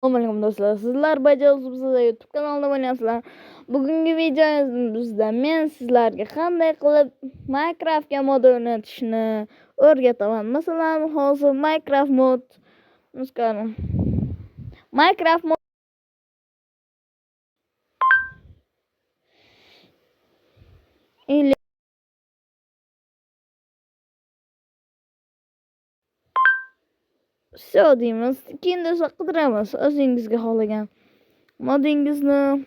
Assalomu alaykum do'stlar. Sizlar Bajarsizlar YouTube kanalida bo'lyapsizlar. Bugungi videomizda men sizlarga qanday qilib Minecraftga mod o'rnatishni o'rgataman. Masalan, hozir Minecraft mod nusqani. Minecraft mod все deymiz. Keyin esa qidiramiz o'zingizga xohlagan modingizni.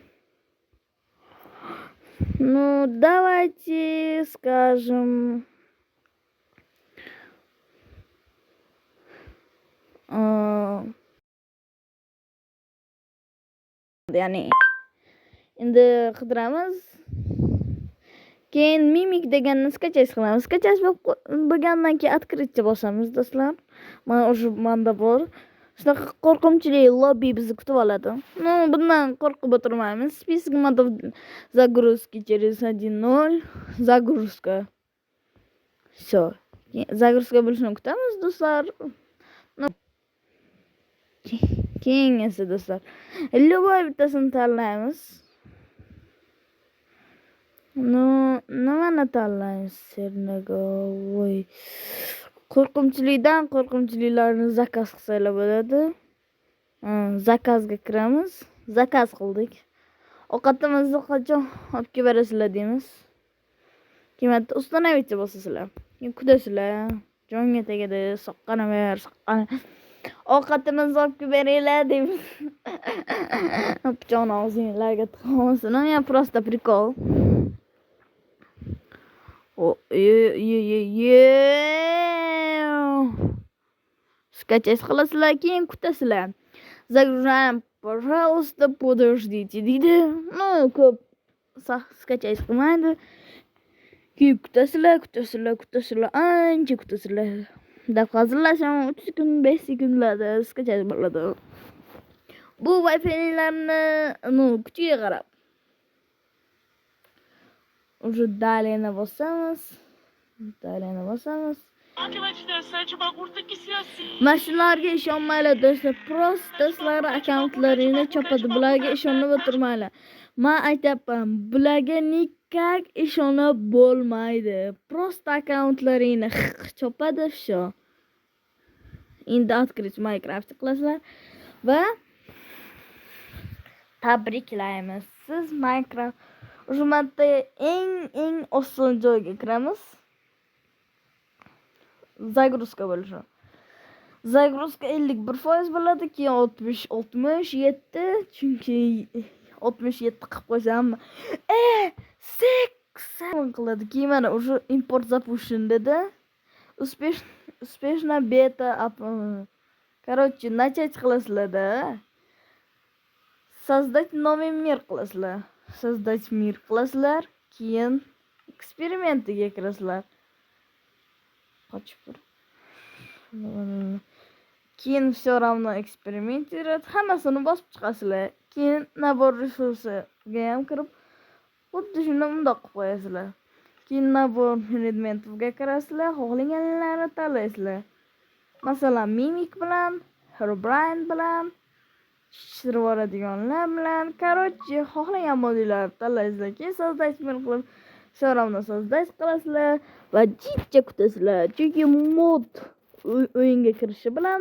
Ну, давайте скажем, ya'ni endi qidiramiz. Keyin mimik deganni skачать qilamiz. Skачать bo'lgandan keyin открытие bosamiz do'stlar. Mana o'sha menda bor. Shunaqa qo'rqinchli lobby bizni kutib oladi. No, bundan qo'rqib o'tirmaymiz. Список модов загрузки через 1.0. Загрузка. Все. Загрузка bo'lishini kutamiz do'stlar. Keyin esa do'stlar, любой bittasini tanlaymiz. Nimani tanlaymiz? Sernagovoy. Qo'rqinchlilarni zakaz qilsalar bo'ladi. Zakazga kiramiz. Zakaz qildik. Ovqatimizni qachon olib kelib berasizlar deymiz. Keyin uстановите bosasizlar. Keyin kutasizlar. Jonga tegadi, soqqani ber, soqqani. Ovqatimizni olib kelib beringlar deymiz. Pichoqni og'zinglarga tiqolmasin. Ya просто прикол. Скачать qilasizlar, keyin kutasizlar. Загружаем, пожалуйста, подождите deydi. No, ko'p скачать qilmaydi. Keyin kutasizlar, ancha kutasizlar. Deb hozirlasham 3 kun, 5 sekundlarda скачать bo'ladi. Bu Wi-Fi'larni kuchiga qarab. Уже далее bosamiz. Mashinalarga ishonmanglar do'stlar. Prosta sizlar akkauntlaringni chopadi. Bularga ishonib o'tirmanglar. Men aytayapman, bularga nikak ishonib bo'lmaydi. Prosta akkauntlaringni chopadi shu. Endi открыть Minecraft qilasizlar va tabriklaymiz. Siz Minecraft Ujmatda eng oson joyga kiramiz. Загрузка bo'lishi. Загрузка 51% bo'ladi, keyin 67, chunki 67 qilib qo'ysam 80 qiladi. Keyin mana o'sha import запущен dedi. Успешно beta Короче, начать qilasizlar-da. Создать новый мир qilasizlar. Создать мир qilasizlar, keyin eksperimentiga kirasizlar. Qochib tur. Keyin все равно экспериментировать, hammasini bosib chiqasizlar. Keyin nabor resursiga ham kirib, xuddi shuni bundoq qilib qo'yasizlar. Keyin nabor elementlarga kirasizlar, xohlaganlarini tanlaysizlar. Masalan, mimik bilan, Herobrine bilan, shirvoradiganlar bilan, короче, xohlagan modellarni tanlaysizlar. Keyin создать qilib, все равно создать qilasizlar va jiddiy kutasizlar. Chunki mod o'yinga kirishi bilan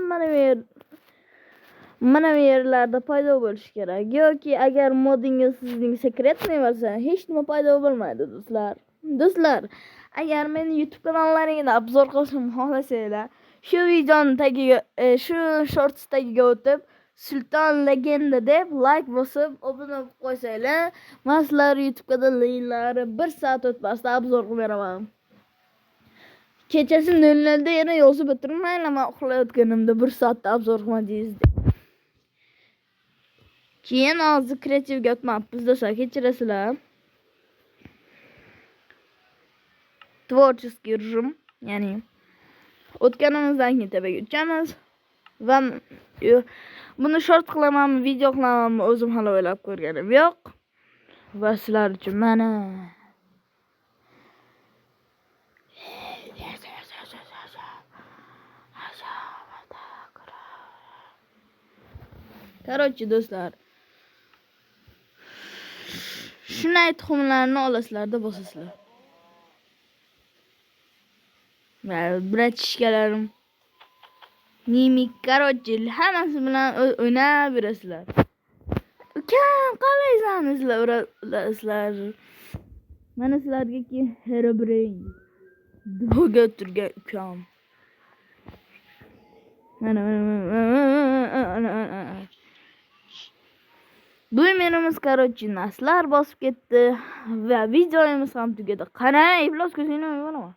mana bu yerlarda paydo bo'lishi kerak. Yoki agar modingiz sizning sekretniy bo'lsa, hech nima paydo bo'lmaydi do'stlar. Do'stlar, agar meni YouTube kanallaringni obzor qilishimni xohlasanglar, shu videoning tagiga, shu shorts tagiga o'tib Sultan Legenda deb like bosib obuna bo'lib qo'ysanglar, men sizlar YouTube kanallaringlarni 1 soat o'tmasdan obzor qilib beraman. Kechasi 00 da yana yozib o'tirmanglar, men uxlayotganimda 1 soatda obzor qilmadingiz deb. Keyin hozir kreativga o'tmabmiz do'stlar, kechirasizlar. Творческий rejim, ya'ni o'tganimizdan keyin tabiga uchamiz va buni short qilamanmi, video qilamanmi, o'zim hali o'ylab ko'rganim yo'q. Va sizlar uchun mana Короче, do'stlar. Shunday tuxumlarni olasizlar-da bosasizlar. Va bratishkalarim. Mimik, короче, hammasi bilan o'ynab yurasizlar. Ukam, qalaysizlar? Mana sizlarga Herobrine. Duoga o'tirgan ukam. Mana. Duymenimiz, короче, naslar bosib ketdi va videomiz ham tugadi. Qarang, iflos ko'zingni o'yib olaman.